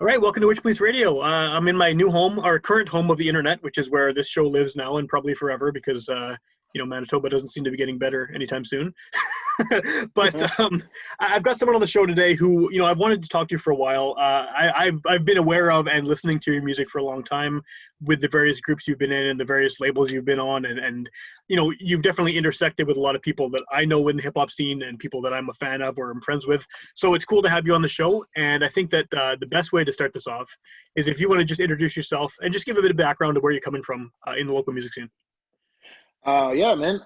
All right, welcome to Witchpolice Radio. I'm in my new home, our current home of the internet, which is where this show lives now and probably forever because, Manitoba doesn't seem to be getting better anytime soon. But I've got someone on the show today who, I've wanted to talk to for a while. I've been aware of and listening to your music for a long time with the various groups you've been in and the various labels you've been on. And you've definitely intersected with a lot of people that I know in the hip-hop scene and people that I'm a fan of or I'm friends with. So it's cool to have you on the show. And I think that the best way to start this off is if you want to just introduce yourself and just give a bit of background of where you're coming from in the local music scene. Yeah, man.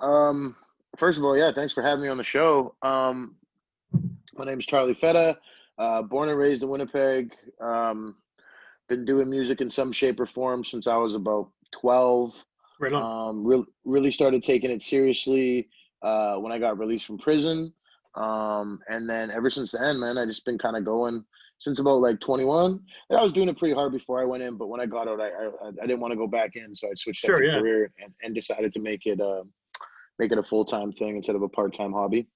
First of all, yeah, thanks for having me on the show. My name is Charlie Fettah, born and raised in Winnipeg. Been doing music in some shape or form since I was about 12. Right on. Really started taking it seriously when I got released from prison. And then ever since then, man, I just been kind of going since about like 21. And I was doing it pretty hard before I went in, but when I got out, I didn't want to go back in, so I switched up the career and decided to make it a full-time thing instead of a part-time hobby.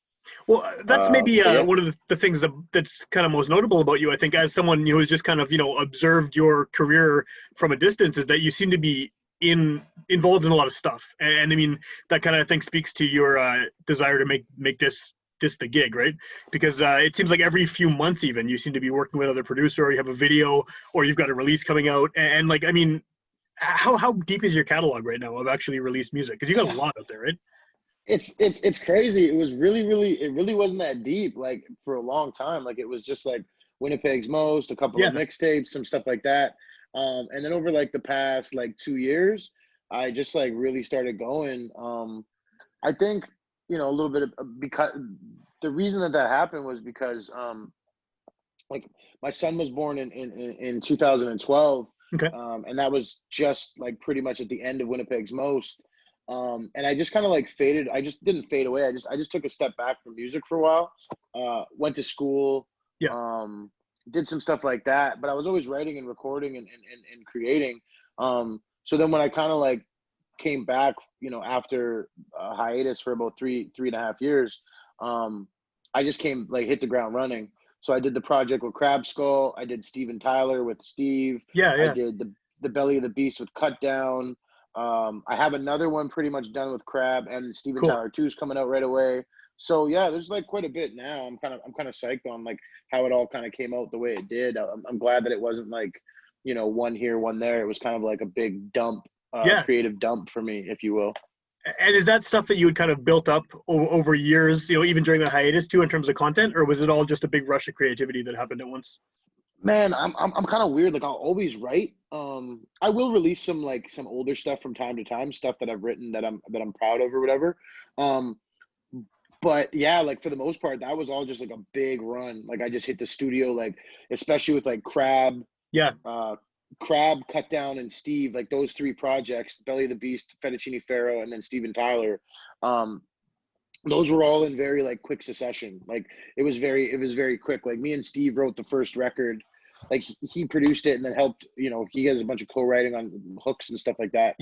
Well, that's maybe one of the things that's kind of most notable about you, I think, as someone who's just kind of, observed your career from a distance, is that you seem to be involved in a lot of stuff. And I mean, that kind of, I think, speaks to your desire to make this the gig, right? Because it seems like every few months even you seem to be working with another producer, or you have a video, or you've got a release coming out. And like, I mean, how deep is your catalog right now of actually released music? Because you got a lot out there, right? It's crazy. It was it really wasn't that deep, like, for a long time. Like, it was just like Winnipeg's Most, a couple of mixtapes, some stuff like that. And then over like the past like 2 years, I just like really started going. I think, a little bit of, because the reason that happened was because like my son was born in 2012. Okay. And that was just like pretty much at the end of Winnipeg's Most. And I just kind of like faded. I just didn't fade away. I just took a step back from music for a while. Went to school. Did some stuff like that, but I was always writing and recording and creating. So then when I kind of like came back, after a hiatus for about three and a half years, I just hit the ground running. So I did the project with Crab Skull. I did Steven Tyler with Steve. I did the Belly of the Beast with Cut Down. I have another one pretty much done with Crab, and Steven Tyler 2 is coming out right away. So yeah, there's like quite a bit now. I'm kind of psyched on like how it all kind of came out the way it did. I'm glad that it wasn't like, one here, one there. It was kind of like a big dump, creative dump for me, if you will. And is that stuff that you had kind of built up over years, even during the hiatus too, in terms of content, or was it all just a big rush of creativity that happened at once? Man, I'm kind of weird. Like, I'll always write. I will release some older stuff from time to time, stuff that I've written that I'm proud of or whatever. But yeah, like for the most part, that was all just like a big run. Like, I just hit the studio, like, especially with like Crab, Cut Down, and Steve, like those 3 projects, Belly of the Beast, Fettuccine Pharaoh, and then Steven Tyler. Those were all in very like quick succession. Like, it was very quick. Like, me and Steve wrote the first record. Like, he produced it and then helped, he has a bunch of co-writing on hooks and stuff like that.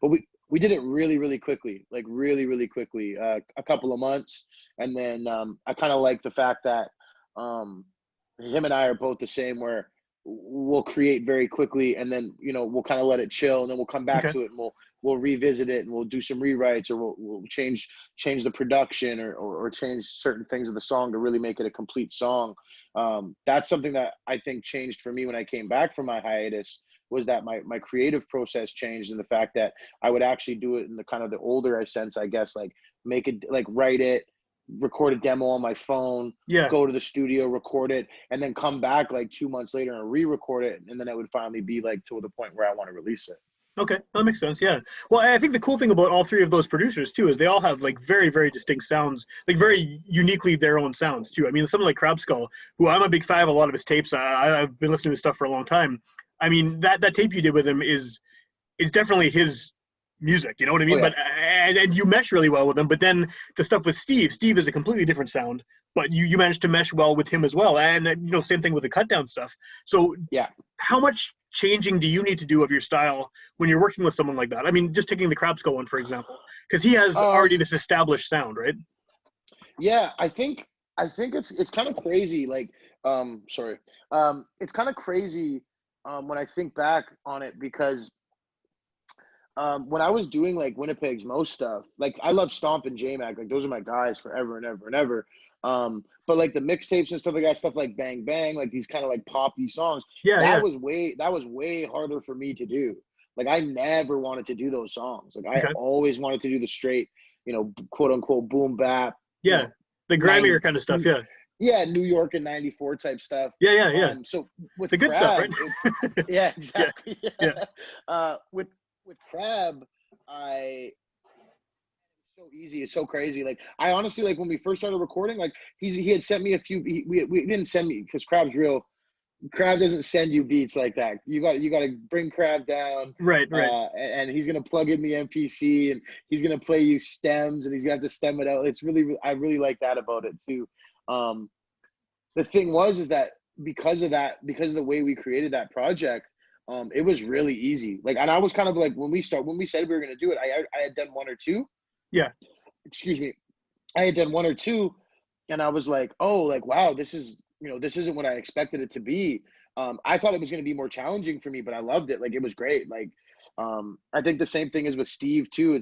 But we did it really, really quickly, like really, really quickly, a couple of months. And then I kind of like the fact that him and I are both the same, where we'll create very quickly and then, we'll kind of let it chill, and then we'll come back to it and we'll revisit it, and we'll do some rewrites, or we'll change the production or change certain things of the song to really make it a complete song. That's something that I think changed for me when I came back from my hiatus, was that my creative process changed, and the fact that I would actually do it in the kind of the older I sense, I guess, like make it, like write it, record a demo on my phone, go to the studio, record it, and then come back like 2 months later and re-record it, and then it would finally be like to the point where I want to release it. Okay, that makes sense. Yeah. Well, I think the cool thing about all 3 of those producers too is they all have like very, very distinct sounds, like very uniquely their own sounds too. I mean, someone like Crab Skull, who I'm a big fan of a lot of his tapes. I've been listening to his stuff for a long time. I mean, that tape you did with him is definitely his music. You know what I mean? But and you mesh really well with him. But then the stuff with Steve is a completely different sound. But you managed to mesh well with him as well. And same thing with the Cut Down stuff. So how much changing do you need to do of your style when you're working with someone like that? I mean, just taking the Crab Skull one, for example, because he has already this established sound, right? Yeah, I think it's kind of crazy. Like, Sorry. It's kind of crazy when I think back on it because when I was doing like Winnipeg's most stuff, like I love Stomp and J-Mac, like those are my guys forever and ever and ever. But like the mixtapes and stuff like that, stuff like Bang Bang, like these kind of like poppy songs, Yeah, yeah. that was way harder for me to do. Like I never wanted to do those songs. Like I Okay. always wanted to do the straight, quote unquote boom bap, Yeah. The nine, grimier kind of stuff. Yeah. yeah, New York in '94 type stuff. Yeah, yeah, yeah. So with The good stuff, Crab, right? yeah, Yeah, exactly. yeah. With Crab, I so easy. It's so crazy. Like I honestly like when we first started recording, like he had sent me a few. We didn't send me because Crab's real. Crab doesn't send you beats like that. You got to bring Crab down, Right, right. and he's gonna plug in the MPC and he's gonna play you stems and he's gonna have to stem it out. It's really I really like that about it too. The thing is that because of the way we created that project, it was really easy. Like, and I was kind of like when we said we were gonna do it, I had done one or two. Yeah. Excuse me. I had done one or two, and I was like, oh, like wow, this isn't what I expected it to be. I thought it was going to be more challenging for me, but I loved it. Like it was great. Like I think the same thing is with Steve too.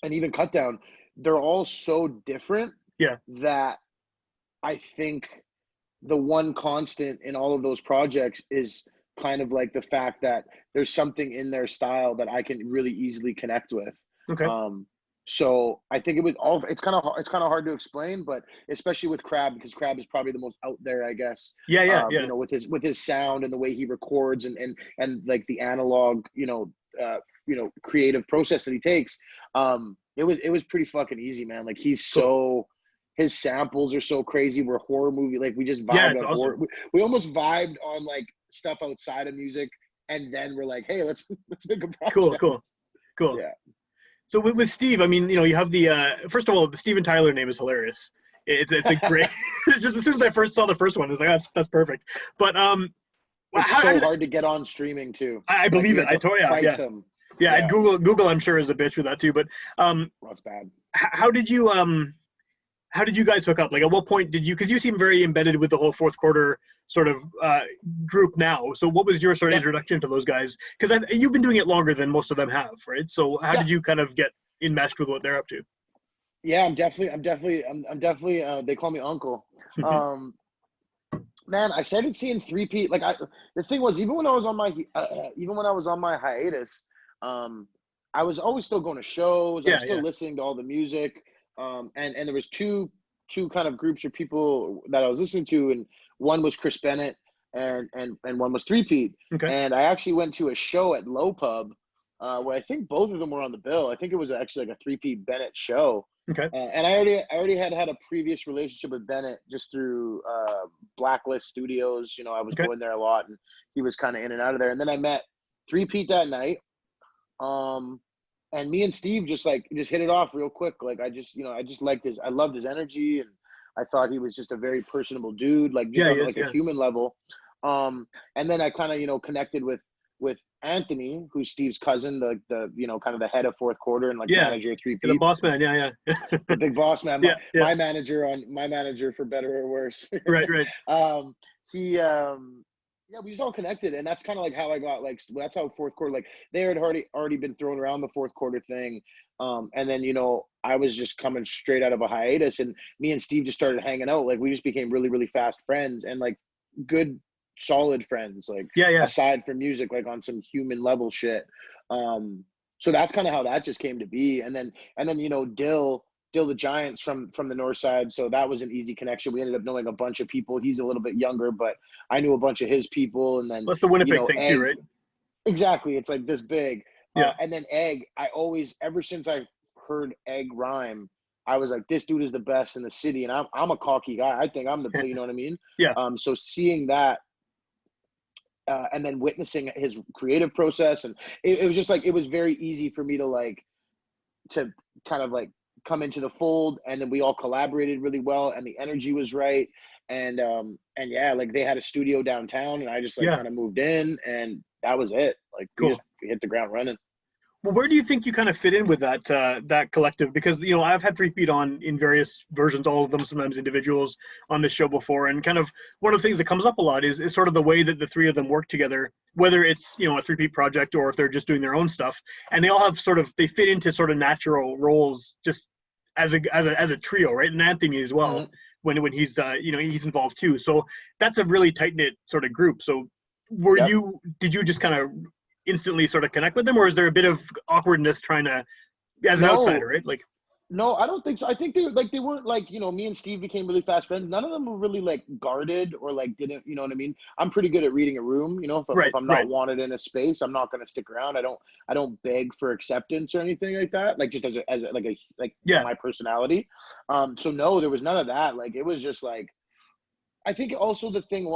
And even Cut Down, they're all so different. Yeah. That I think the one constant in all of those projects is kind of like the fact that there's something in their style that I can really easily connect with. Okay. So I think it's kind of hard to explain, but especially with Crab, because Crab is probably the most out there, I guess. Yeah, yeah, yeah. With his sound and the way he records and like the analog, creative process that he takes. It was pretty fucking easy, man. Like his samples are so crazy. We're a horror movie. Like we just vibed It's on awesome. horror. We almost vibed on like stuff outside of music. And then we're like, hey, let's make a project. Cool. Yeah. So with Steve, I mean, you have the first of all, the Steven Tyler name is hilarious. It's a great. It's just as soon as I first saw the first one, it's like that's perfect. But it's hard to get on streaming too. I believe it. I totally fight them. Yeah, and Google, I'm sure is a bitch with that too. But that's bad. How did you guys hook up? Like, at what point did you? Because you seem very embedded with the whole fourth quarter sort of group now. So, what was your sort of introduction to those guys? Because you've been doing it longer than most of them have, right? So, how did you kind of get enmeshed with what they're up to? Yeah, I'm definitely. They call me Uncle. Man, I started seeing three-peat. Like the thing was, even when I was on my hiatus, I was always still going to shows. I was still listening to all the music. And there was two kind of groups of people that I was listening to, and one was Chris Bennett and one was Three-Peat. Okay. And I actually went to a show at Low Pub where I think both of them were on the bill. I think it was actually like a Three-Peat Bennett show. Okay. And I already had a previous relationship with Bennett just through Blacklist Studios. I was going there a lot, and he was kind of in and out of there. And then I met Three-Peat that night. And me and Steve just hit it off real quick. Like I loved his energy, and I thought he was just a very personable dude, like just on a human level. And then I kind of, connected with Anthony, who's Steve's cousin, the kind of the head of fourth quarter and manager of Three-Peat. The boss man, the big boss man, my manager for better or worse. Right. We just all connected, and that's kind of like how I got that's how fourth quarter, like they had already been thrown around the fourth quarter thing, and then I was just coming straight out of a hiatus, and me and Steve just started hanging out. Like we just became really, really fast friends, and like good solid friends, like aside from music, like on some human level shit. So that's kind of how that just came to be, and then Dill the Giants from the north side, so that was an easy connection. We ended up knowing a bunch of people. He's a little bit younger, but I knew a bunch of his people. And then that's the Winnipeg thing too, right? Exactly, it's like this big. And then Egg, ever since I heard Egg rhyme, I was like, this dude is the best in the city, and I'm a cocky guy. I think I'm the you know what I mean? So seeing that, and then witnessing his creative process, and it was just like it was very easy for me to kind of like come into the fold, and then we all collaborated really well, and the energy was right, and like they had a studio downtown, and I just kind of moved in, and that was it. Like we hit the ground running. Well, where do you think you kind of fit in with that collective? Because I've had Three Feet on in various versions, all of them, sometimes individuals on this show before, and kind of one of the things that comes up a lot is sort of the way that the three of them work together, whether it's a Three Feet project or if they're just doing their own stuff, and they all have they fit into sort of natural roles just as a trio, right? And Anthony as well, Mm-hmm. when he's he's involved too. So that's a really tight knit sort of group. So Yep. did you just kind of instantly sort of connect with them, or is there a bit of awkwardness trying to, as an outsider, No, right? Like, no, I don't think so. I think they weren't like, me and Steve became really fast friends. None of them were really like guarded or like didn't, you know what I mean? I'm pretty good at reading a room, if right, I'm not right, wanted in a space, I'm not going to stick around. I don't beg for acceptance or anything like that. Like just like yeah, my personality. So no, there was none of that. Like it was just like, I think also the thing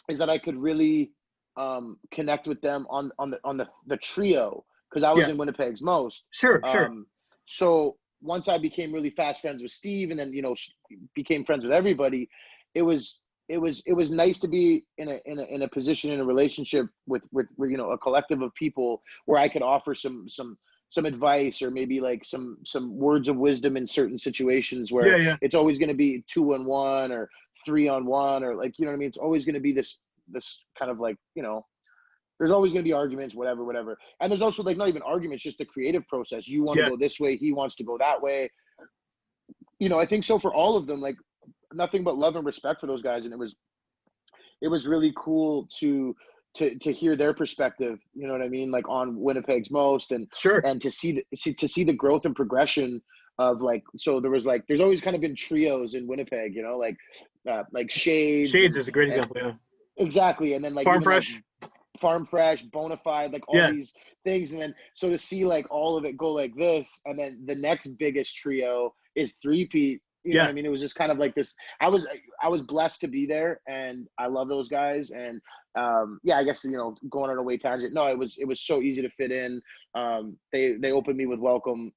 is that I could really connect with them on the trio because I was yeah, in Winnipeg's most. sure, Um, so once I became really fast friends with Steve, and then became friends with everybody, it was it was nice to be in a position in a relationship with a collective of people where I could offer some advice or maybe like some words of wisdom in certain situations yeah, where yeah, it's always going to be 2-on-1 or 3-on-1 or like what I mean. It's always going to be this kind of like there's always going to be arguments, whatever. And there's also like not even arguments, just the creative process. You want to yeah, go this way, he wants to go that way. I think so for all of them, like nothing but love and respect for those guys. And it was really cool to hear their perspective, you know what I mean? Like on Winnipeg's most sure. and to see the growth and progression of like, so there's always kind of been trios in Winnipeg, like Shades Shades and, is a great and example. Yeah, exactly. And then like Farm even like Fresh. Farm Fresh, Bonafide, like all Yeah, these things, and then so to see like all of it go like this, and then the next biggest trio is Three-Peat. You know what yeah, I mean? It was just kind of like this. I was blessed to be there, and I love those guys. And yeah, I guess going on a way tangent. No, it was so easy to fit in. They opened me with cool.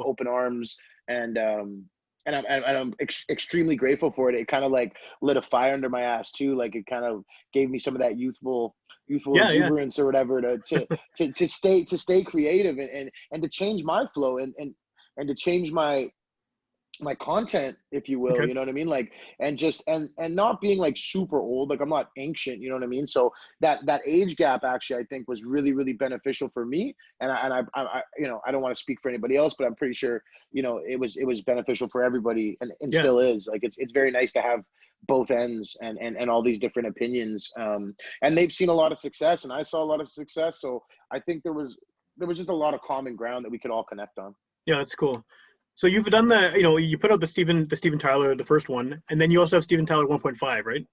open arms, and I'm extremely grateful for it. It kind of like lit a fire under my ass too. Like it kind of gave me some of that youthful Yeah, yeah, exuberance or whatever to stay creative and to change my flow and to change my content, if you will, okay, you know what I mean? Like, and just, and not being like super old, like I'm not ancient, you know what I mean? So that age gap actually, I think was really, really beneficial for me. And I don't want to speak for anybody else, but I'm pretty sure, it was beneficial for everybody and yeah. still is. Like, it's very nice to have both ends and all these different opinions. And they've seen a lot of success and I saw a lot of success. So I think there was just a lot of common ground that we could all connect on. Yeah, that's cool. So you've done you put out the Steven Tyler, the first one, and then you also have Steven Tyler 1.5, right?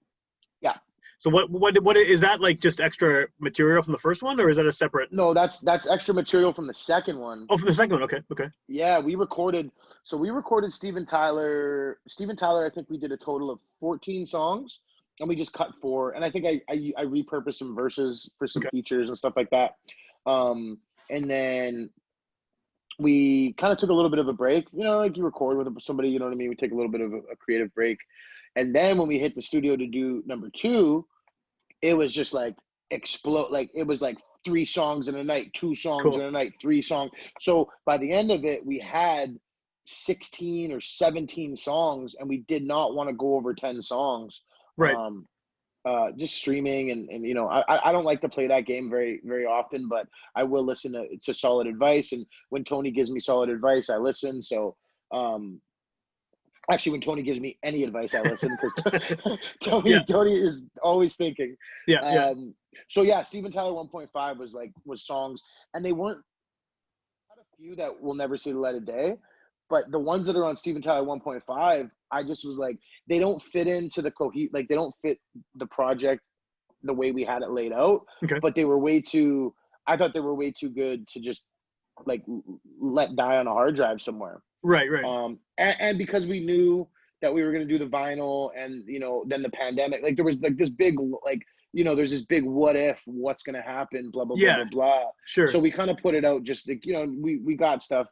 Yeah. So what is that, like just extra material from the first one, or is that a separate? No, that's extra material from the second one. Oh, from the second one. Okay, okay, Yeah, we recorded Steven Tyler. Steven Tyler, I think we did a total of 14 songs and we just cut four. And I think I repurposed some verses for some okay. features and stuff like that. And then we kind of took a little bit of a break, like you record with somebody, you know what I mean? We take a little bit of a creative break. And then when we hit the studio to do number two, it was just like explode. Like it was like 3 songs in a night, 2 songs in Cool. a night, 3 songs. So by the end of it, we had 16 or 17 songs and we did not want to go over 10 songs. Right. Um, just streaming and I don't like to play that game very, very often, but I will listen to solid advice. And when Tony gives me solid advice, I listen. So, actually, when Tony gives me any advice, I listen because Yeah, Tony is always thinking. yeah. So yeah, Steven Tyler 1.5 was songs, and they weren't not a few that will never see the light of day, but the ones that are on Steven Tyler 1.5, I just was like, they don't fit into like they don't fit the project the way we had it laid out, Okay. but they were way too. I thought they were way too good to just like let die on a hard drive somewhere. Right, right. And because we knew that we were going to do the vinyl and, then the pandemic, like there was like this big, like, there's this big, what's going to happen, blah, blah, blah, Yeah, blah, blah. So sure. we kind of put it out just like, we got stuff,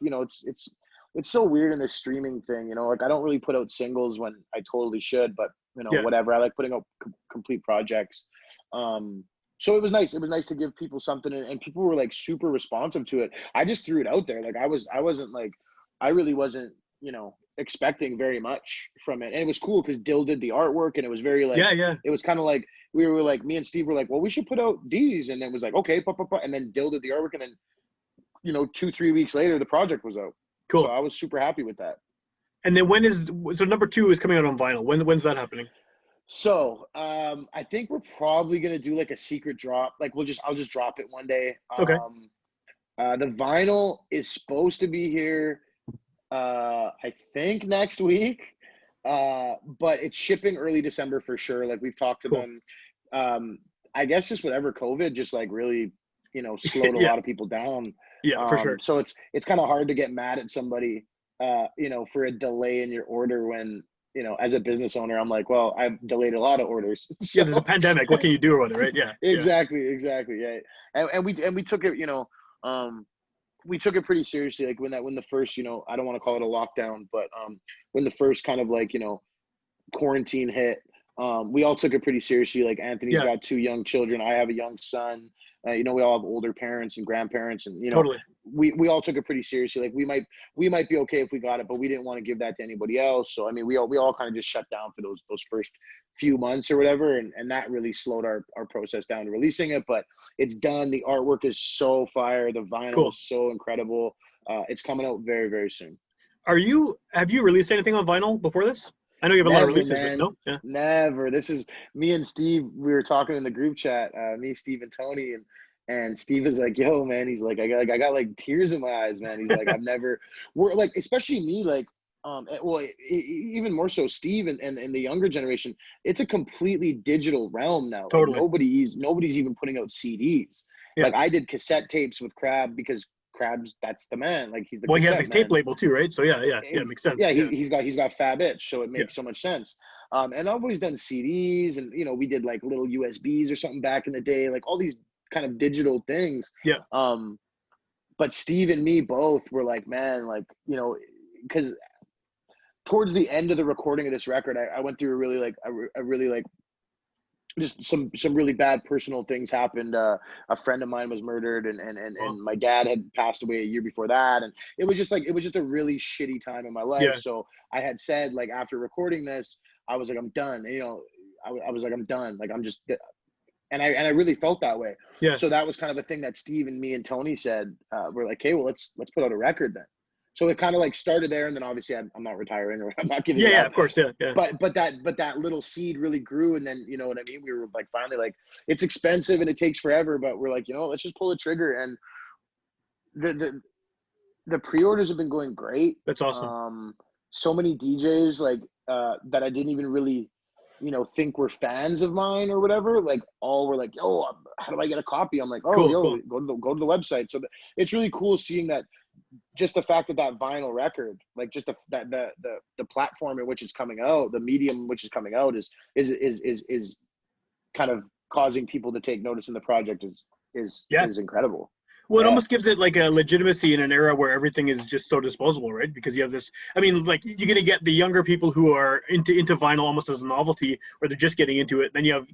it's so weird in this streaming thing, like I don't really put out singles when I totally should, but Yeah, whatever. I like putting out complete projects. So it was nice. It was nice to give people something, and people were like super responsive to it. I just threw it out there. Like I wasn't like, I really wasn't, expecting very much from it. And it was cool because Dill did the artwork, and it was very like, Yeah. it was kind of like, we were like, me and Steve were like, well, we should put out these. And then it was like, okay, and then Dill did the artwork. And then, 2-3 weeks later, the project was out. Cool. So I was super happy with that. And then so number 2 is coming out on vinyl. When's that happening? So I think we're probably gonna do like a secret drop. Like I'll just drop it one day. Okay. The vinyl is supposed to be here I think next week. But it's shipping early December for sure. Like we've talked to them. I guess just whatever COVID just like really, slowed a lot of people down. Yeah, for sure. So it's kind of hard to get mad at somebody, for a delay in your order when, as a business owner, I'm like, well, I've delayed a lot of orders. So, yeah, there's a pandemic. What can you do about it, right? Yeah. Exactly. Yeah. And we took it, we took it pretty seriously. Like when the first, I don't want to call it a lockdown, but when the first kind of like, quarantine hit, we all took it pretty seriously. Like Anthony's got 2 young children. I have a young son. We all have older parents and grandparents, and totally. we all took it pretty seriously. Like we might be okay if we got it, but we didn't want to give that to anybody else. So I mean, we all kind of just shut down for those first few months or whatever, and that really slowed our process down to releasing it. But it's done. The artwork is so fire. The vinyl is so incredible. It's coming out very, very soon. Have you released anything on vinyl before this? I know you have a lot of releases, man. But no? Yeah. Never. This is me and Steve. We were talking in the group chat, me, Steve, and Tony, and Steve is like, yo, man, he's like, I got like tears in my eyes, man. He's like, we're like, especially me, like, even more so Steve and the younger generation, it's a completely digital realm now. Totally. Like nobody's even putting out CDs. Yeah. Like I did cassette tapes with Crab because Crab's that's the man. Like he's the he has his tape label too, right? So yeah, it makes sense. Yeah, he's got Fab Itch, so it makes so much sense. And I've always done CDs, and we did like little USBs or something back in the day, like all these kind of digital things. Yeah. But Steve and me both were like, man, like because towards the end of the recording of this record, I went through a really just some really bad personal things happened. A friend of mine was murdered, and my dad had passed away a year before that, and it was just a really shitty time in my life. Yeah. So I had said, like, after recording this, I was like, I'm done. And, I was like, I'm done. Like, I'm just, and I really felt that way. Yeah. So that was kind of the thing that Steve and me and Tony said. We're like, hey, well, let's put out a record then. So it kind of like started there, and then obviously I'm not retiring, or I'm not giving. Yeah, of course, yeah. But that little seed really grew, and then you know what I mean. We were like finally like, it's expensive and it takes forever, but we're like, let's just pull the trigger. And the pre-orders have been going great. That's awesome. So many DJs like that I didn't even really think were fans of mine or whatever. Like all were like, yo, how do I get a copy? I'm like, oh, cool. Go to the website. So it's really cool seeing that. Just the fact that vinyl record, like just the platform in which it's coming out, the medium in which it's coming out is kind of causing people to take notice in the project is incredible. Well, it almost gives it like a legitimacy in an era where everything is just so disposable, right? Because you have this, I mean, like you're going to get the younger people who are into vinyl almost as a novelty, or they're just getting into it. Then you have,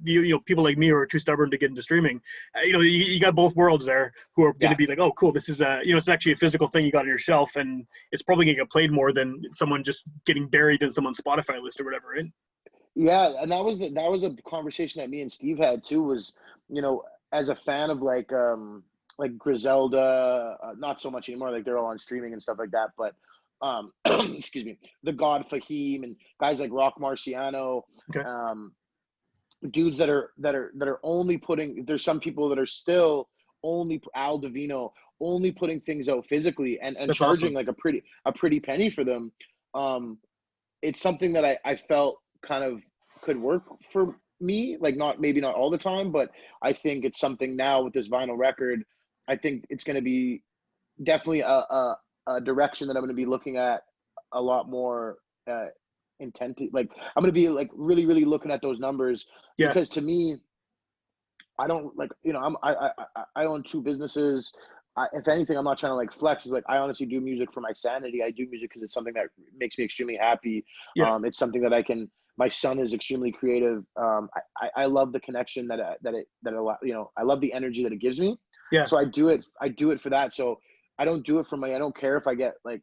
people like me who are too stubborn to get into streaming. You got both worlds there who are going to be like, oh, cool. This is it's actually a physical thing you got on your shelf, and it's probably going to get played more than someone just getting buried in someone's Spotify list or whatever, right? Yeah. And that was a conversation that me and Steve had too, was, as a fan of like Griselda, not so much anymore. Like they're all on streaming and stuff like that. But excuse me, the God Fahim and guys like Rock Marciano, dudes that are only putting. There's some people that are still only Al Divino only putting things out physically and charging like a pretty penny for them. It's something that I felt kind of could work for me. Like maybe not all the time, but I think it's something now with this vinyl record. I think it's going to be definitely a direction that I'm going to be looking at a lot more intently. Like I'm going to be like really, really looking at those numbers because to me, I don't like, I own 2 businesses. If anything, I'm not trying to like flex. It's like, I honestly do music for my sanity. I do music because it's something that makes me extremely happy. Yeah. It's something that I can My son is extremely creative. I love the connection that I love the energy that it gives me. Yeah. So I do it for that. So I don't do it for I don't care if I get like,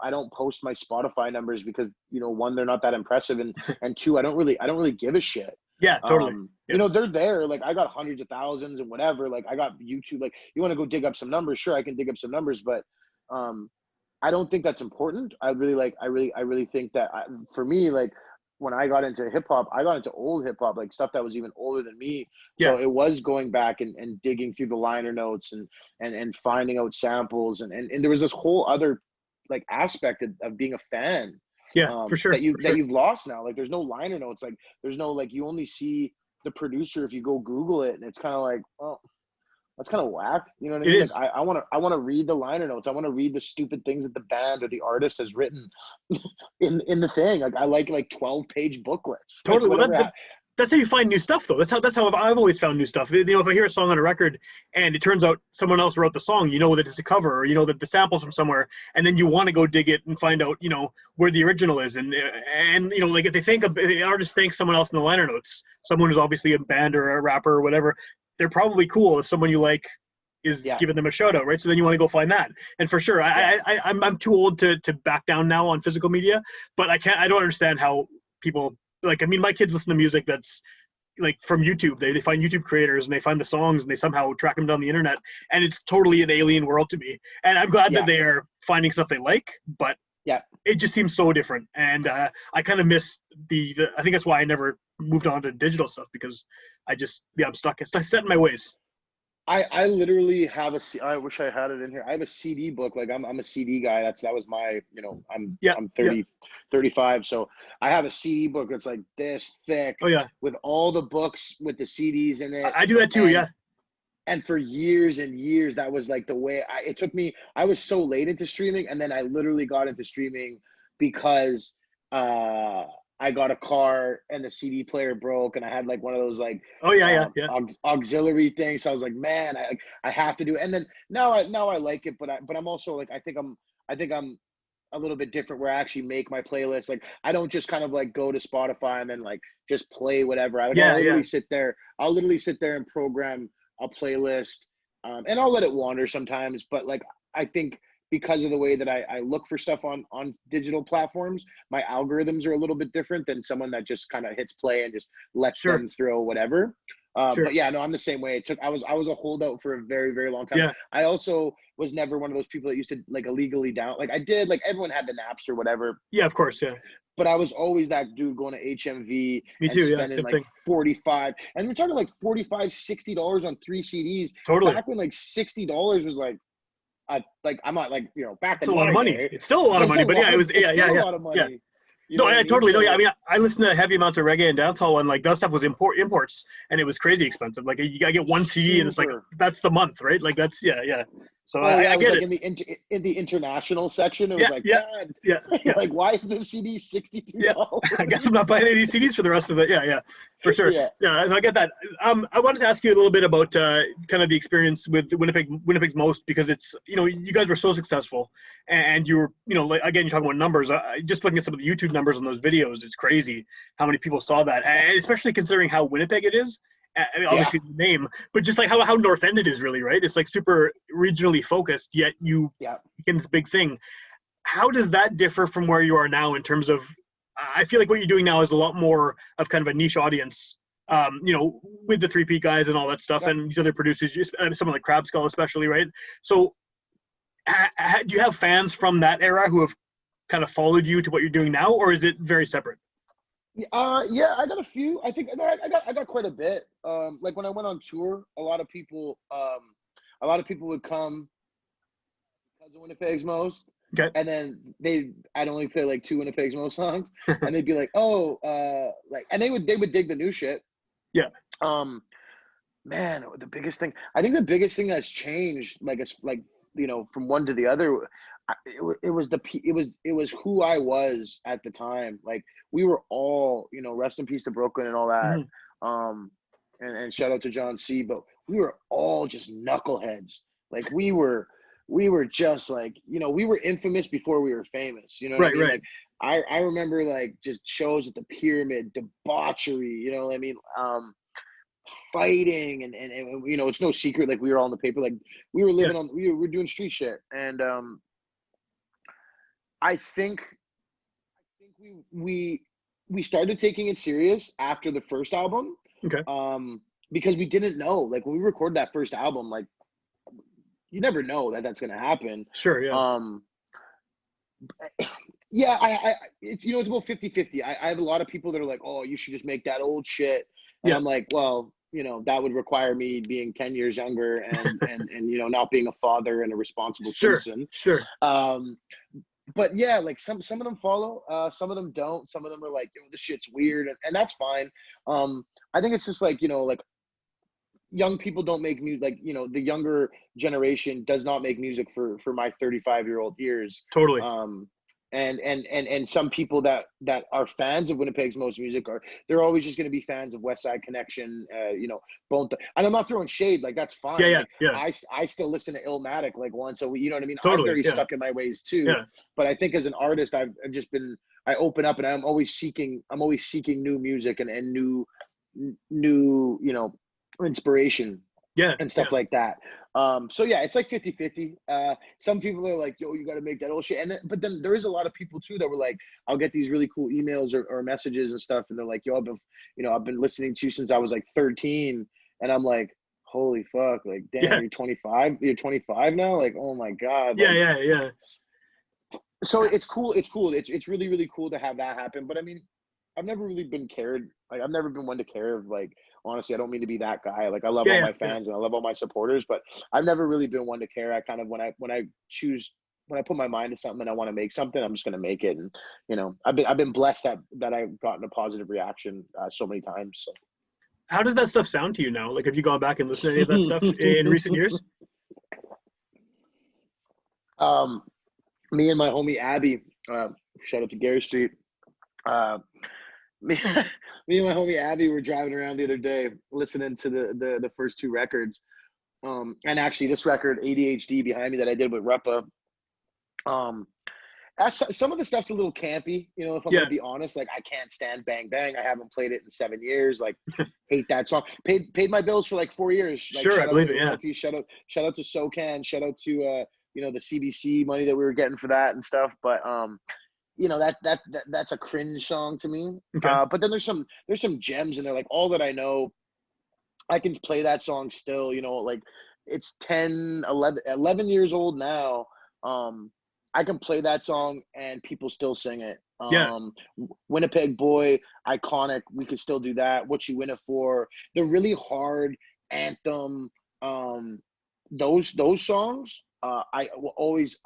I don't post my Spotify numbers because, one, they're not that impressive. And two, I don't really give a shit. Yeah, totally. Yeah. They're there. Like, I got hundreds of thousands and whatever. Like, I got YouTube. Like, you want to go dig up some numbers? Sure, I can dig up some numbers, but I don't think that's important. I really think that for me, like, when I got into hip hop, I got into old hip hop, like stuff that was even older than me. So it was going back and digging through the liner notes and finding out samples. And there was this whole other like aspect of being a fan. Yeah, for sure. That you've lost now. Like, there's no liner notes. Like, there's no, like, you only see the producer if you go Google it, and it's kind of like, oh, that's kind of whack. You know what I mean? Like, I want to read the liner notes. I want to read the stupid things that the band or the artist has written in the thing. Like, I like 12-page booklets. Totally. Like, Well, that's how you find new stuff, though. That's how I've always found new stuff. If I hear a song on a record and it turns out someone else wrote the song, that it's a cover, or that the sample's from somewhere, and then you want to go dig it and find out, where the original is, and like if the artist thanks someone else in the liner notes, someone who's obviously a band or a rapper or whatever, they're probably cool if someone you like is giving them a shout out, right? So then you want to go find that. And for sure, I'm too old to back down now on physical media, but I don't understand how people. Like, I mean, my kids listen to music that's like from YouTube. They find YouTube creators and they find the songs and they somehow track them down the internet. And it's totally an alien world to me. And I'm glad that they are finding stuff they like, but it just seems so different. And I kind of miss I think that's why I never moved on to digital stuff, because I'm stuck. It's set in my ways. I literally have I wish I had it in here. I have a CD book. Like, I'm a CD guy. That was my, I'm 35. So I have a CD book that's like this thick. Oh yeah. With all the books with the CDs in it. I do that too. Yeah. And for years and years, that was like the way it took me. I was so late into streaming, and then I literally got into streaming because I got a car and the CD player broke, and I had like one of those like auxiliary things. So I was like, man, I have to do it. And then now I like it, but I'm also like, I think I'm a little bit different where I actually make my playlist. Like, I don't just kind of like go to Spotify and then like just play whatever. I'll literally sit there and program a playlist, and I'll let it wander sometimes. But like, I think because of the way that I look for stuff on digital platforms, my algorithms are a little bit different than someone that just kind of hits play and just lets them throw whatever. But yeah, no, I'm the same way. I was a holdout for a very, very long time. Yeah. I also was never one of those people that used to like illegally like I did, like everyone had the Napster or whatever. Yeah, of course. Yeah. But I was always that dude going to HMV. Me too. And spending like 45, and we're talking like $45-$60 on 3 CDs. Totally. Back when like $60 was like, I'm not like, back it's in a lot of money. It's still a lot of money, but it was a lot of money. Yeah. No, I totally know. I mean, I listened to heavy amounts of reggae and dancehall, and like that stuff was imports, and it was crazy expensive. Like, you gotta get one CD, and it's like that's the month, right? Like, that's So I get like it. In the international section, it was God, like, why is this CD $62? I guess I'm not buying any CDs for the rest of it. Yeah, for sure. Yeah, so I get that. I wanted to ask you a little bit about kind of the experience with Winnipeg's Most, because it's you guys were so successful, and you were like, again, you're talking about numbers. Just looking at some of the YouTube numbers on those videos, it's crazy how many people saw that, and especially considering how Winnipeg it is. I mean, obviously the name, but just like how North End it is really, right? It's like super regionally focused, yet you became this big thing. How does that differ from where you are now in terms of, I feel like what you're doing now is a lot more of kind of a niche audience, with the 3P guys and all that stuff, and these other producers, someone like Crab Skull especially, right? So do you have fans from that era who have kind of followed you to what you're doing now, or is it very separate? Yeah, I got a few. I think I got quite a bit. Like when I went on tour, a lot of people would come because of Winnipeg's Most. Okay. And then I'd only play like 2 Winnipeg's Most songs, and they'd be like, "Oh, and they would dig the new shit." Yeah. Man, the biggest thing that's changed, like it's like from one to the other. It was who I was at the time. Like, we were all, rest in peace to Brooklyn and all that. Mm-hmm. And shout out to John C. But we were all just knuckleheads. Like, we were just like, we were infamous before we were famous. You know what I mean? Right. Like, I remember like just shows at the Pyramid, debauchery, you know what I mean? Fighting and you know, it's no secret, like we were all in the paper, like we were living on, we were doing street shit. And I think we started taking it serious after the first album. Okay. Because we didn't know, like when we recorded that first album, like you never know that that's gonna happen. Sure, yeah. Yeah, I it's, you know, it's about 50-50. I have a lot of people that are like, oh, you should just make that old shit. And Yeah. I'm like, well, you know, that would require me being 10 years younger and you know, not being a father and a responsible Sure, citizen. sure. But yeah, like some of them follow, some of them don't. Some of them are like, yo, this shit's weird, and that's fine. I think it's just like, you know, like young people don't make music, like, you know, the younger generation does not make music for my 35-year-old ears. Totally. And some people that are fans of Winnipeg's most music they're always just going to be fans of West Side Connection, you know, Bone and I'm not throwing shade, like that's fine. Yeah, like, yeah. I still listen to Illmatic like once a week, you know what I mean? Totally, I'm very yeah. stuck in my ways too. Yeah. But I think as an artist, I've just been, I open up and I'm always seeking new music and new, you know, inspiration Yeah. and stuff like that. So yeah, it's like 50-50. Some people are like, yo, you got to make that old shit. But then there is a lot of people too that were like, I'll get these really cool emails or messages and stuff. And they're like, yo, I've been listening to you since I was like 13. And I'm like, holy fuck, like, damn, you're 25 now. Like, oh my God. Like, Yeah. so it's cool. It's really, really cool to have that happen. But I mean, I've never really been cared. Like, I've never been one to care of, like, honestly, I don't mean to be that guy. Like, I love all my fans and I love all my supporters, but I've never really been one to care. I kind of, when I put my mind to something and I want to make something, I'm just going to make it. And, you know, I've been blessed that I've gotten a positive reaction so many times. So. How does that stuff sound to you now? Like, have you gone back and listened to any of that stuff in recent years? Me and my homie Abby, shout out to Gary Street. Me and my homie Abby were driving around the other day listening to the first two records. And actually this record, ADHD, behind me, that I did with Repa. Some of the stuff's a little campy, you know, if I'm gonna be honest. Like, I can't stand Bang Bang. I haven't played it in 7 years. Like, hate that song. Paid my bills for like 4 years. Like, sure, I believe it. Yeah. Shout out to SoCan. Shout out to you know, the CBC money that we were getting for that and stuff. But you know, that's a cringe song to me. Okay. But then there's some gems in there. Like, All That I Know, I can play that song still, you know, like it's 11 years old now. I can play that song and people still sing it. Winnipeg Boy, iconic. We could still do that. What You In It For? The really hard anthem. Those songs. I always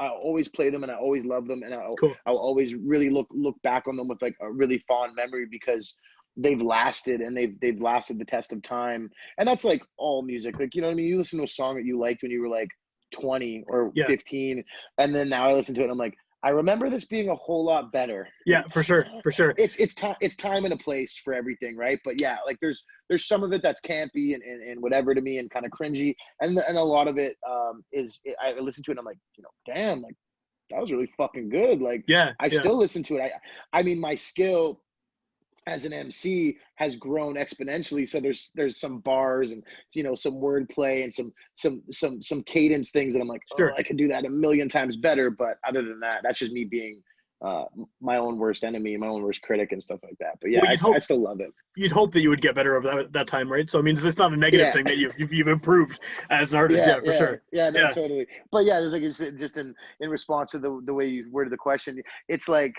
play them and I always love them, and I'll always really look back on them with like a really fond memory because they've lasted and they've lasted the test of time. And that's like all music. Like, you know what I mean? You listen to a song that you liked when you were like 20 or 15, and then now I listen to it and I'm like, I remember this being a whole lot better. Yeah, for sure. It's time and a place for everything, right? But yeah, like there's some of it that's campy and whatever to me and kind of cringy, and a lot of it I listen to it and I'm like, you know, damn, like that was really fucking good. Like, I still listen to it. I mean, my skill as an MC has grown exponentially. So there's some bars and, you know, some wordplay and some cadence things that I'm like, oh, I could do that a million times better. But other than that, that's just me being my own worst enemy, my own worst critic and stuff like that. But yeah, I still love it. You'd hope that you would get better over that time, right? So I mean, it's not a negative thing that you've improved as an artist. Yeah, for sure. Yeah, no, totally. But yeah, there's like, just in response to the way you worded the question, it's like,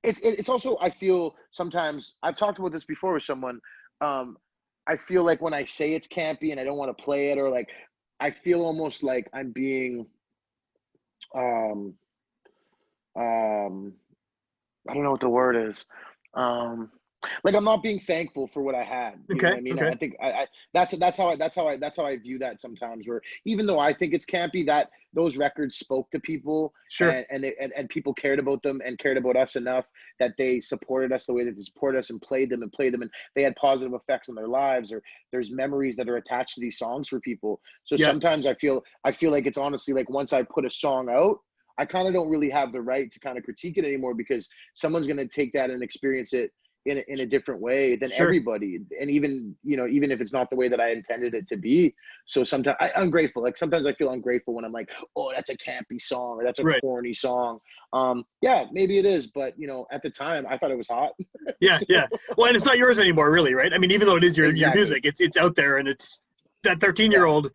it's also, I feel sometimes, I've talked about this before with someone, I feel like when I say it's campy and I don't want to play it, or like, I feel almost like I'm being, I don't know what the word is. Like, I'm not being thankful for what I had. You know what I mean? I think that's how I view that sometimes, where even though I think it's campy, that those records spoke to people, and people cared about them and cared about us enough that they supported us the way that they supported us and played them, and they had positive effects on their lives, or there's memories that are attached to these songs for people. So sometimes I feel like it's honestly like, once I put a song out, I kind of don't really have the right to kind of critique it anymore, because someone's going to take that and experience it in a different way than Sure. everybody. And even, even if it's not the way that I intended it to be. So sometimes I'm grateful. Like sometimes I feel ungrateful when I'm like, oh, that's a campy song, or that's a Right. corny song. Yeah, maybe it is, but at the time I thought it was hot. Yeah, So, yeah. Well, and it's not yours anymore, really, right? I mean, even though it is your exactly. music, it's out there, and it's that 13 Yeah. year old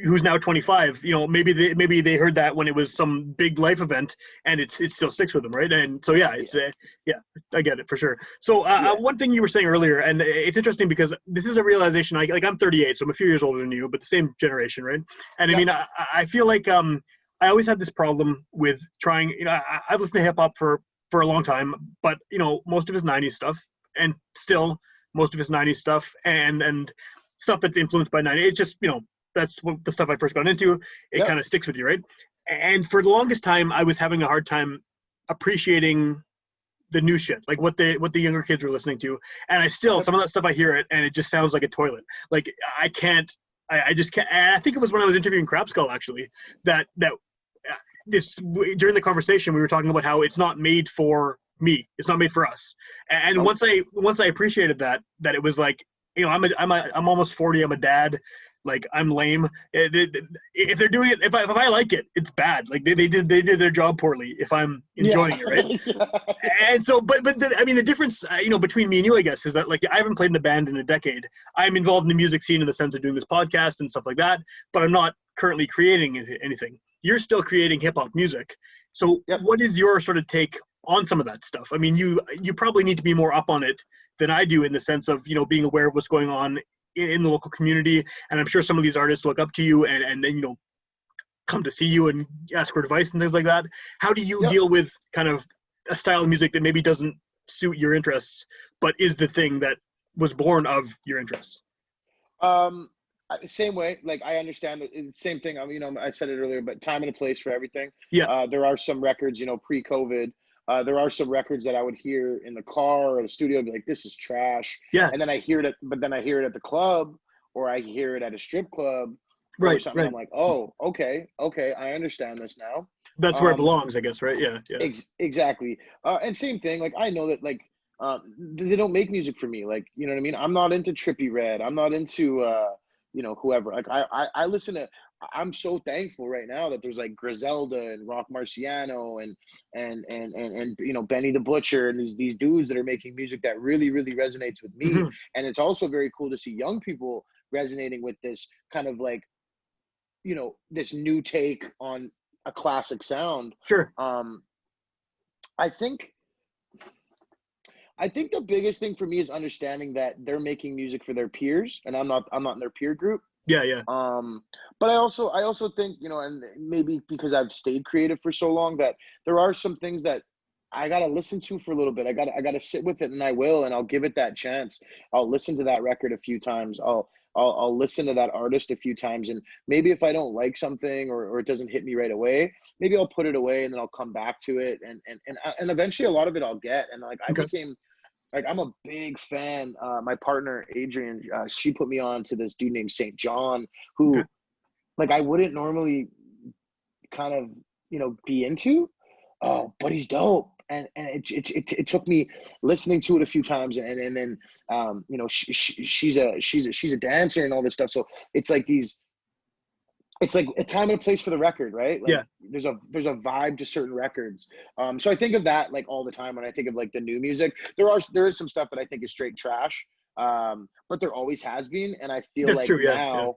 who's now 25. Maybe they heard that when it was some big life event, and it still sticks with them, right? And so yeah, it's yeah, I get it for sure. So one thing you were saying earlier, and it's interesting because this is a realization. I'm 38, so I'm a few years older than you, but the same generation, right? And I mean, I feel like I always had this problem with trying. I've listened to hip hop for a long time, but most of his 90s stuff, and still most of his 90s stuff, and stuff that's influenced by 90s. It's just that's what the stuff I first got into. It kind of sticks with you, right? And for the longest time, I was having a hard time appreciating the new shit, like what the younger kids were listening to. And I still, some of that stuff, I hear it and it just sounds like a toilet. Like I just can't. And I think it was when I was interviewing Crap Skull, actually, that during the conversation we were talking about how it's not made for me, it's not made for us. And once I appreciated that it was like, I'm almost 40, I'm a dad, like I'm lame. If they're doing it, if I like it, it's bad. Like they did their job poorly if I'm enjoying it, right? And so, but I mean, the difference, between me and you, I guess, is that like I haven't played in a band in a decade. I'm involved in the music scene in the sense of doing this podcast and stuff like that, but I'm not currently creating anything. You're still creating hip hop music. So what is your sort of take on some of that stuff? I mean, you probably need to be more up on it than I do, in the sense of, being aware of what's going on in the local community. And I'm sure some of these artists look up to you and come to see you and ask for advice and things like that. How do you deal with kind of a style of music that maybe doesn't suit your interests, but is the thing that was born of your interests? Same way. Like I understand the same thing. I mean, I said it earlier, but time and a place for everything. Yeah. There are some records, pre-COVID, there are some records that I would hear in the car or the studio, be like, this is trash. Yeah. And then I hear it, but then I hear it at the club, or I hear it at a strip club, or something. Right. I'm like, oh, okay, I understand this now. That's where it belongs, I guess, right? Yeah. Exactly. And same thing. Like I know that they don't make music for me. Like, you know what I mean? I'm not into Trippie Redd. I'm not into whoever. Like I listen to. I'm so thankful right now that there's like Griselda and Rock Marciano and Benny the Butcher and these dudes that are making music that really, really resonates with me. Mm-hmm. And it's also very cool to see young people resonating with this kind of like, this new take on a classic sound. Sure. I think the biggest thing for me is understanding that they're making music for their peers, and I'm not in their peer group. Yeah. But I also think, and maybe because I've stayed creative for so long, that there are some things that I gotta listen to for a little bit. I gotta sit with it, and I will, and I'll give it that chance. I'll listen to that record a few times. I'll listen to that artist a few times, and maybe if I don't like something or it doesn't hit me right away, maybe I'll put it away and then I'll come back to it, and eventually a lot of it I'll get. And like I became. Like I'm a big fan. My partner Adrian, she put me on to this dude named St. John, who, like, I wouldn't normally kind of, be into, but he's dope. And it took me listening to it a few times, and then she's a dancer and all this stuff. So it's like it's like a time and a place for the record, right? Like there's a vibe to certain records. So I think of that like all the time when I think of like the new music. There is some stuff that I think is straight trash, but there always has been, and I feel That's like true,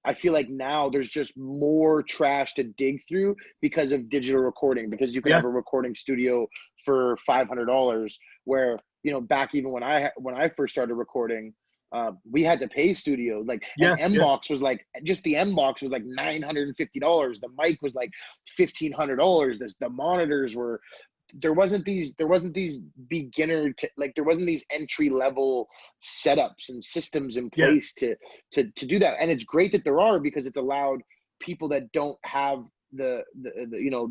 I feel like now there's just more trash to dig through because of digital recording, because you can have a recording studio for $500, where back even when I first started recording, we had to pay studio, like an M box was like, just the M box was like $950. The mic was like $1,500. The monitors were, there wasn't these beginner there wasn't these entry level setups and systems in place to do that. And it's great that there are, because it's allowed people that don't have the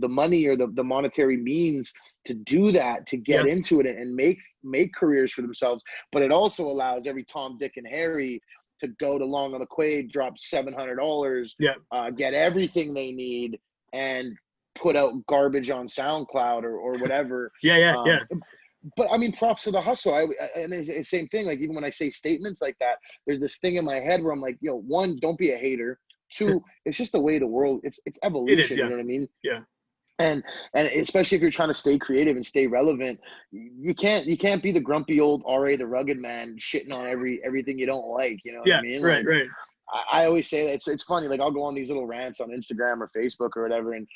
money or the monetary means to do that, to get into it and make careers for themselves. But it also allows every Tom, Dick, and Harry to go to Long on the Quade, drop $700, get everything they need, and put out garbage on SoundCloud or whatever. Yeah. But I mean, props to the hustle. And it's the same thing. Like, even when I say statements like that, there's this thing in my head where I'm like, yo, one, don't be a hater. Two, it's just the way the world, it's It is, evolution. yeah. You know what I mean? Yeah. And especially if you're trying to stay creative and stay relevant, you can't be the grumpy old RA the rugged man shitting on everything you don't like. You know what I Yeah, mean? right, Like, right. I always say that it's funny. Like, I'll go on these little rants on Instagram or Facebook or whatever, and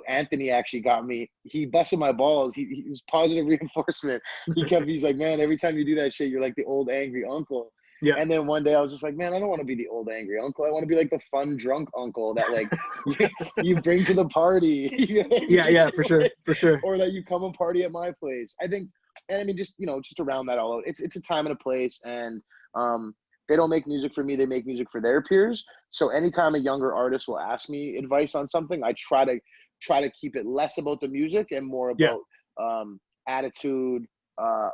Anthony actually got me. He busted my balls. He was positive reinforcement. He's like, man, every time you do that shit, you're like the old angry uncle. Yeah. And then one day I was just like, man, I don't want to be the old angry uncle. I want to be like the fun drunk uncle that, like, you bring to the party. Yeah, for sure, for sure. Or that you come and party at my place. I think, and I mean, just to round that all out, it's a time and a place, and they don't make music for me, they make music for their peers. So anytime a younger artist will ask me advice on something, I try to keep it less about the music and more Yeah. about attitude,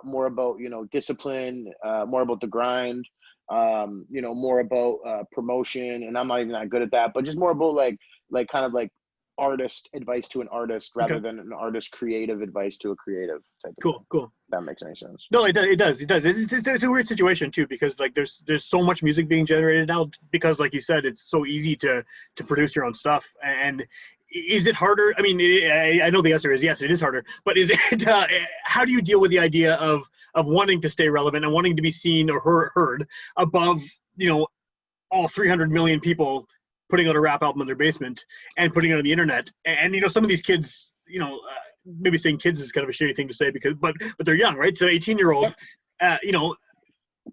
more about discipline, more about the grind, more about promotion. And I'm not even that good at that, but just more about like kind of like artist advice to an artist rather than an artist creative advice to a creative type of thing. Cool. That makes any sense. No, it does. It's a weird situation too, because like there's so much music being generated now, because like you said, it's so easy to produce your own stuff. And is it harder? I mean, I know the answer is yes, it is harder, but is it how do you deal with the idea of wanting to stay relevant and wanting to be seen or heard above all 300 million people putting out a rap album in their basement and putting it on the internet? And some of these kids, maybe saying kids is kind of a shitty thing to say, but they're young, right? So 18-year-old,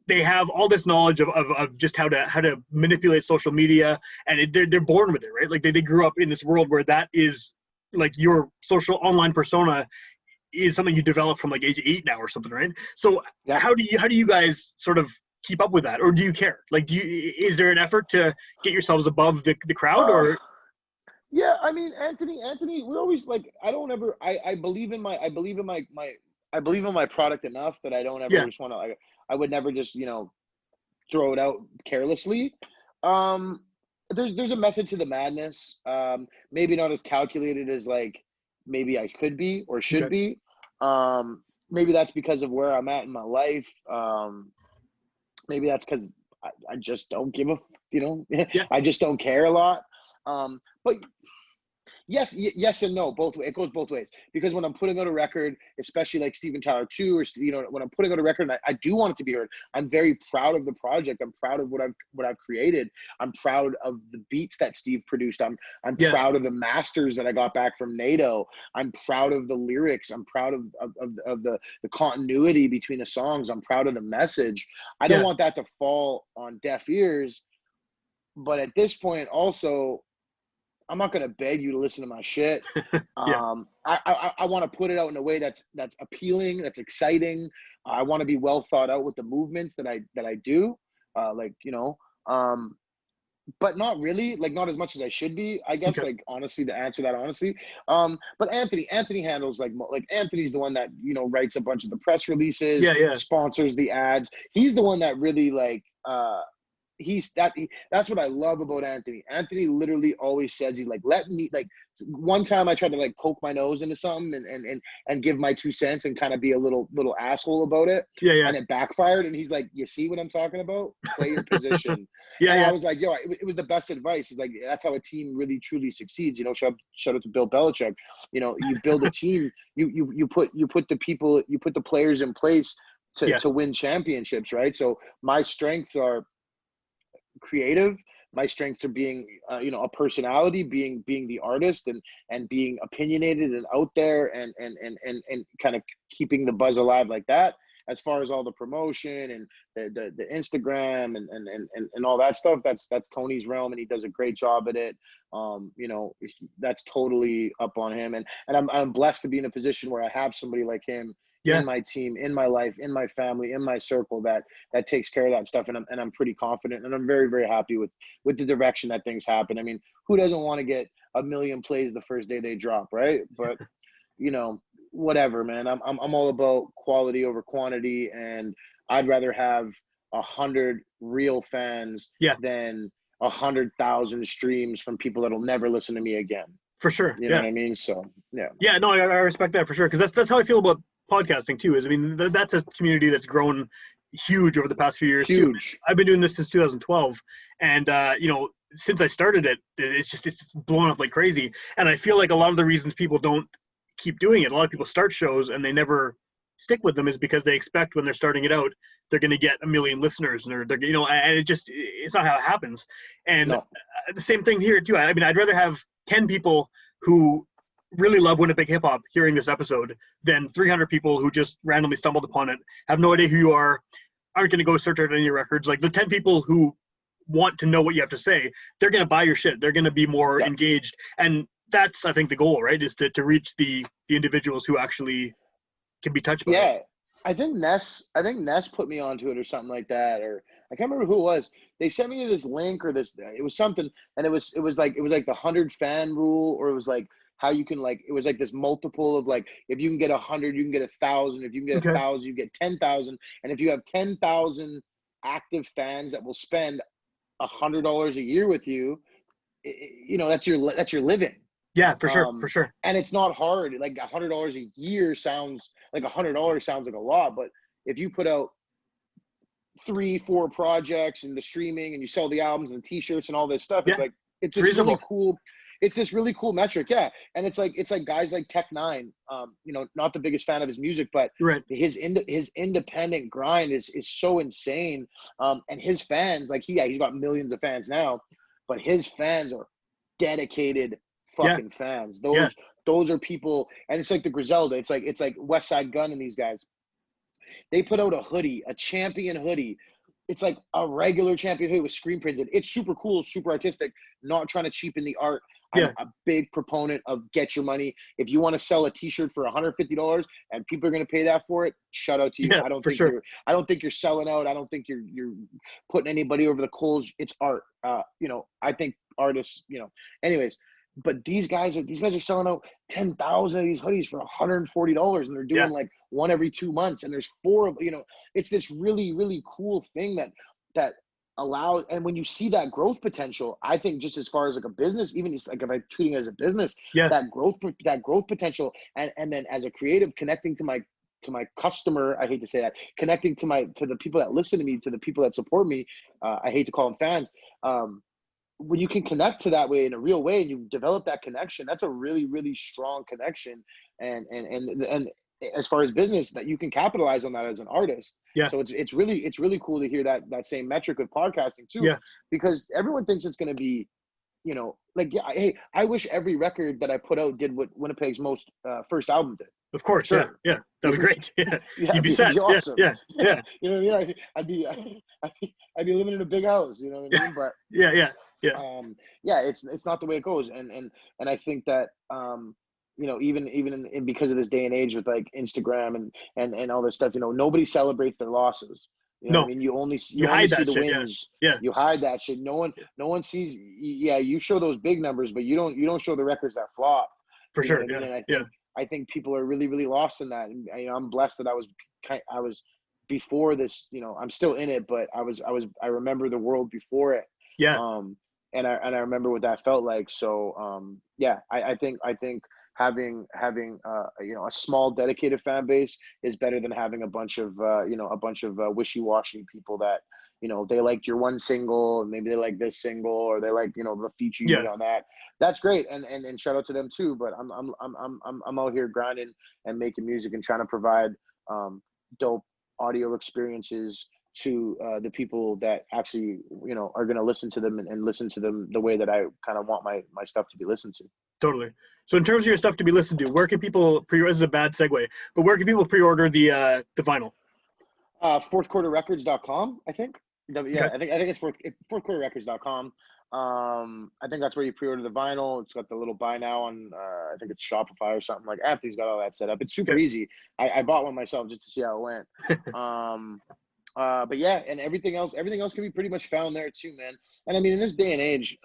they have all this knowledge of just how to manipulate social media, and they're born with it, right? Like they grew up in this world where that is like your social online persona is something you develop from like age 8 now or something, right? So how do you guys sort of keep up with that, or do you care? Like, is there an effort to get yourselves above the crowd, or? Yeah, I mean, Anthony, we're always like, I believe in my product enough that I don't ever just want to, I would never just, throw it out carelessly. There's a method to the madness. Maybe not as calculated as like maybe I could be or should be. Maybe that's because of where I'm at in my life. Maybe that's because I just don't give a, I just don't care a lot. But yes and no, both ways. It goes both ways, because when I'm putting out a record, especially like Steven Tyler 2, or when I'm putting out a record, and I do want it to be heard, I'm very proud of the project. I'm proud of what I've created. I'm proud of the beats that Steve produced. I'm proud of the masters that I got back from NATO. I'm proud of the lyrics. I'm proud of the continuity between the songs. I'm proud of the message. I don't want that to fall on deaf ears. But at this point also, I'm not going to beg you to listen to my shit. I want to put it out in a way that's appealing, that's exciting. I want to be well thought out with the movements that I do. But not really, like not as much as I should be, I guess, like honestly, to answer that honestly. But Anthony handles like Anthony's the one that, writes a bunch of the press releases, sponsors the ads. He's the one that really like, that's what I love about Anthony. Anthony literally always says, he's like, let me, like, one time I tried to like poke my nose into something and give my 2 cents and kind of be a little asshole about it. And it backfired. And he's like, you see what I'm talking about? Play your position. I was like, yo, it was the best advice. He's like, that's how a team really truly succeeds. Shout out to Bill Belichick. You build a team, you put the players in place to win championships, right? So my strengths are creative. My strengths are being a personality, being the artist, and being opinionated and out there, and kind of keeping the buzz alive like that. As far as all the promotion and the Instagram and all that stuff, that's Tony's realm, and he does a great job at it. That's totally up on him, and I'm blessed to be in a position where I have somebody like him in my team, in my life, in my family, in my circle that takes care of that stuff. And I'm pretty confident, and I'm very, very happy with the direction that things happen. I mean, who doesn't want to get 1 million plays the first day they drop, right? But, whatever, man, I'm all about quality over quantity. And I'd rather have 100 real fans than 100,000 streams from people that'll never listen to me again. For sure. You know Yeah. what I mean? So yeah. Yeah, no, I respect that for sure, because that's how I feel about podcasting too. Is I mean that's a community that's grown huge over the past few years too. Huge. I've been doing this since 2012, and since I started it, it's blown up like crazy. And I feel like a lot of the reasons people don't keep doing it, a lot of people start shows and they never stick with them, is because they expect when they're starting it out they're going to get a million listeners, and they're and it's not how it happens. And No. the same thing here too. I mean, I'd rather have 10 people who really love Winnipeg hip hop hearing this episode than 300 people who just randomly stumbled upon it, have no idea who you are, aren't going to go search out any of your records. Like the 10 people who want to know what you have to say, they're going to buy your shit. They're going to be more engaged. And that's, I think, the goal, right? Is to reach the individuals who actually can be touched by it. I think Ness put me onto it or something like that, or I can't remember who it was. They sent me this link or this, it was something, and it was like the 100 fan rule, or it was like how you can it was like this multiple of like, if you can get 100, you can get 1,000. If you can get 1,000, you get 10,000. And if you have 10,000 active fans that will spend $100 a year with you, that's your living. Yeah, for sure. And it's not hard. Like $100 a year sounds like $100 sounds like a lot, but if you put out 3-4 projects and the streaming and you sell the albums and the t-shirts and all this stuff, it's like it's this reasonable. really cool. It's this really cool metric, yeah. And it's like guys like Tech9, not the biggest fan of his music, but his independent grind is so insane. And his fans, like he's got millions of fans now, but his fans are dedicated fucking fans. Those are people, and it's like the Griselda. It's like West Side Gun and these guys. They put out a hoodie, a champion hoodie. It's like a regular champion hoodie with screen printed. It's super cool, super artistic, not trying to cheapen the art. I'm a big proponent of get your money. If you want to sell a t-shirt for $150 and people are going to pay that for it, shout out to you. I don't think you're selling out. I don't think you're putting anybody over the coals. It's art. I think artists, anyways. But these guys are selling out 10,000 of these hoodies for $140, and they're doing like one every 2 months. And there's 4 of, it's this really, really cool thing that allows. And when you see that growth potential, I think just as far as like a business, even just like if I'm treating it as a business, that growth potential, and then as a creative, connecting to my customer, I hate to say that, connecting to the people that listen to me, to the people that support me, I hate to call them fans. When you can connect to that way in a real way and you develop that connection, that's a really, really strong connection. And as far as business, that you can capitalize on that as an artist. Yeah. So it's really cool to hear that same metric with podcasting too. Yeah. Because everyone thinks it's going to be, hey, I wish every record that I put out did what Winnipeg's most first album did. Of course. Sure. Yeah. That'd be great. Yeah. You'd be set. Awesome. Yeah. You know what I mean? I'd be living in a big house, you know what I mean? But yeah. It's not the way it goes, and I think that even in because of this day and age with like Instagram and all this stuff, nobody celebrates their losses. You know what I mean? You only see the wins. Yeah. You hide that shit. No one sees. Yeah, you show those big numbers, but you don't show the records that flop. For sure. Yeah. And I think people are really, really lost in that. And I'm blessed that I was before this. I'm still in it, but I remember the world before it. Yeah. And I remember what that felt like. So I think having a small dedicated fan base is better than having a bunch of wishy-washy people that they liked your one single and maybe they like this single, or they like the feature you did on that. That's great, and shout out to them too. But I'm out here grinding and making music and trying to provide dope audio experiences to the people that actually are going to listen to them and listen to them the way that I kind of want my stuff to be listened to. Totally. So in terms of your stuff to be listened to, where can people this is a bad segue, but where can people pre-order the vinyl? fourthquarterrecords.com, I think. Okay. I think it's fourthquarterrecords.com. I think that's where you pre-order the vinyl. It's got the little buy now on I think it's Shopify or something. Like Anthony's got all that set up. It's super easy. I bought one myself just to see how it went. But yeah, and everything else can be pretty much found there too, man. And I mean, in this day and age,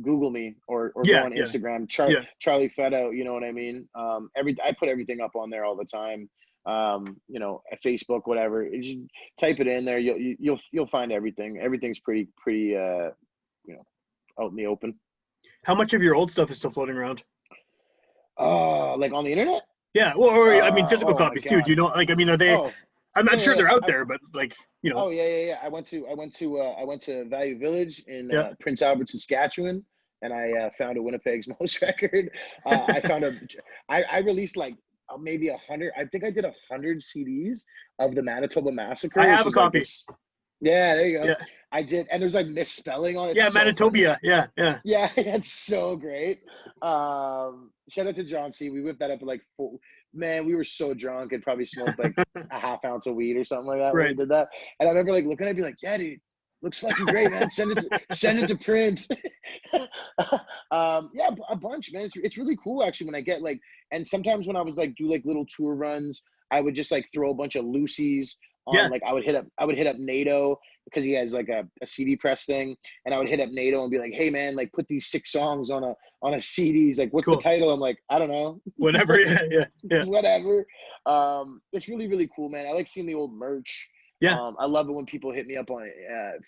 Google me or go on Instagram, Charlie Fettah, you know what I mean? I put everything up on there all the time. At Facebook, whatever. You just type it in there, you'll find everything. Everything's pretty out in the open. How much of your old stuff is still floating around? Like on the internet? Yeah, well, or I mean, physical Oh my copies too. Do God. you know? Like, I mean, are they? Oh, I'm yeah, sure yeah, they're out yeah. there, but like, you know, Oh yeah, yeah, yeah. I went to Value Village in yeah. Prince Albert, Saskatchewan, and I found a Winnipeg's Most record. I found a. I released like maybe 100. I think I did 100 CDs of the Manitoba I Massacre, which have a is like copy. this. Yeah, there you go. Yeah, I did, and there's like misspelling on it. yeah, It's so funny. Manitobia. Yeah, yeah. Yeah, it's so great. Shout out to John C. We whipped that up at like four. Man, we were so drunk and probably smoked like a half ounce of weed or something like that when we Right. did that. And I remember like looking at it, be like, yeah, dude, looks fucking great, man. Send it to print. Yeah, a bunch, man. It's really cool actually when I get like, and sometimes when I was like do like little tour runs, I would just like throw a bunch of loosies on Yeah, like I would hit up NATO because he has like a CD press thing, and I would hit up NATO and be like, hey man, like put these 6 songs on a CD. He's like, what's the cool. title? I'm like, I don't know. Whatever. Yeah, yeah, yeah, Whatever. It's really, really cool, man. I like seeing the old merch. yeah. I love it when people hit me up on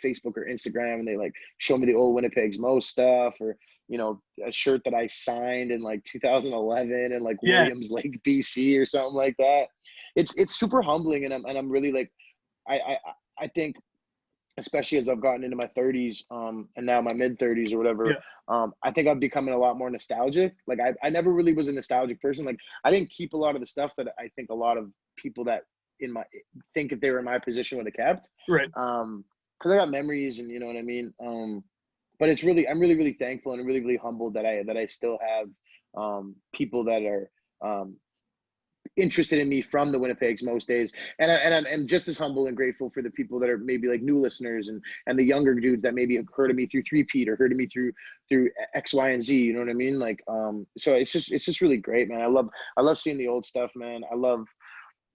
Facebook or Instagram and they like show me the old Winnipeg's Most stuff, or a shirt that I signed in like 2011 in like Yeah. Williams Lake, BC, or something like that. It's super humbling, and I'm really like I think, especially as I've gotten into my 30s, and now my mid 30s or whatever, Yeah. I think I'm becoming a lot more nostalgic. Like I never really was a nostalgic person. Like I didn't keep a lot of the stuff that I think a lot of people that in my think if they were in my position would have kept. Right. Because I got memories, and you know what I mean. But I'm really, really thankful, and I'm really, really humbled that I still have people that are interested in me from the Winnipeg's Most days, and I'm just as humble and grateful for the people that are maybe like new listeners, and the younger dudes that maybe heard of me through Three Pete or heard of me through X, Y, and Z. You know what I mean? Like, so it's just really great, man. I love seeing the old stuff, man. I love,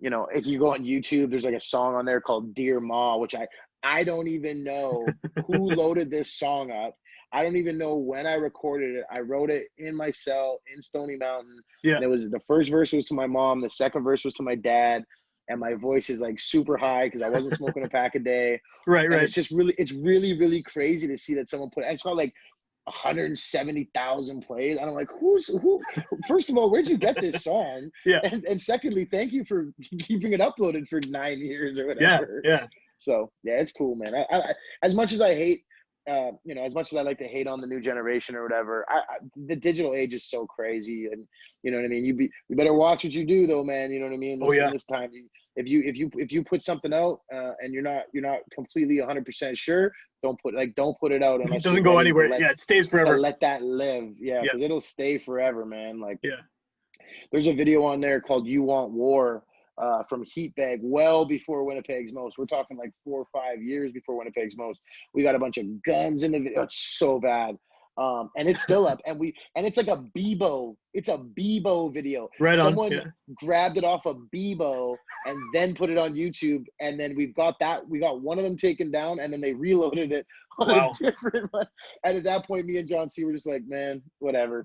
if you go on YouTube, there's like a song on there called Dear Ma, which I don't even know who loaded this song up. I don't even know when I recorded it. I wrote it in my cell in Stony Mountain. Yeah. And it was the first verse was to my mom, the second verse was to my dad, and my voice is like super high because I wasn't smoking a pack a day. Right. And Right. it's really, really crazy to see that someone put. It's got like 170,000 plays. And I'm like, who? First of all, where'd you get this song? Yeah. And secondly, thank you for keeping it uploaded for 9 years or Yeah. whatever. Yeah. So yeah, it's cool, man. I as much as I hate, as much as I like to hate on the new generation or whatever, the digital age is so crazy, and you know what I mean. You better watch what you do, though, man. You know what I mean. Oh yeah. This time, if you put something out and you're not completely 100% sure, don't put it out It unless you're doesn't go ready anywhere. Yeah, it stays to forever. let that live. Yeah, Yeah. because it'll stay forever, man. Like Yeah. there's a video on there called "You Want War." From Heatbag, well before Winnipeg's Most. We're talking like 4 or 5 years before Winnipeg's Most. We got a bunch of guns in the video. It's so bad. And it's still up. And it's like a Bebo. It's a Bebo video. Right on. Someone Yeah. grabbed it off of Bebo and then put it on YouTube. And then we got one of them taken down, and then they reloaded it on Wow. a different one. And at that point, me and John C were just like, man, whatever.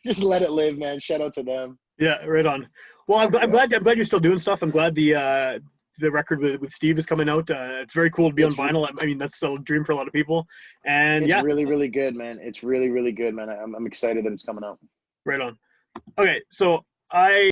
just let it live, man. Shout out to them. Yeah. Right on. Well, I'm glad you're still doing stuff. I'm glad the record with Steve is coming out. It's very cool to be on vinyl. I mean, that's a dream for a lot of people. And it's yeah, really, really good, man. It's really, really good, man. I'm excited that it's coming out. right on. Okay, so I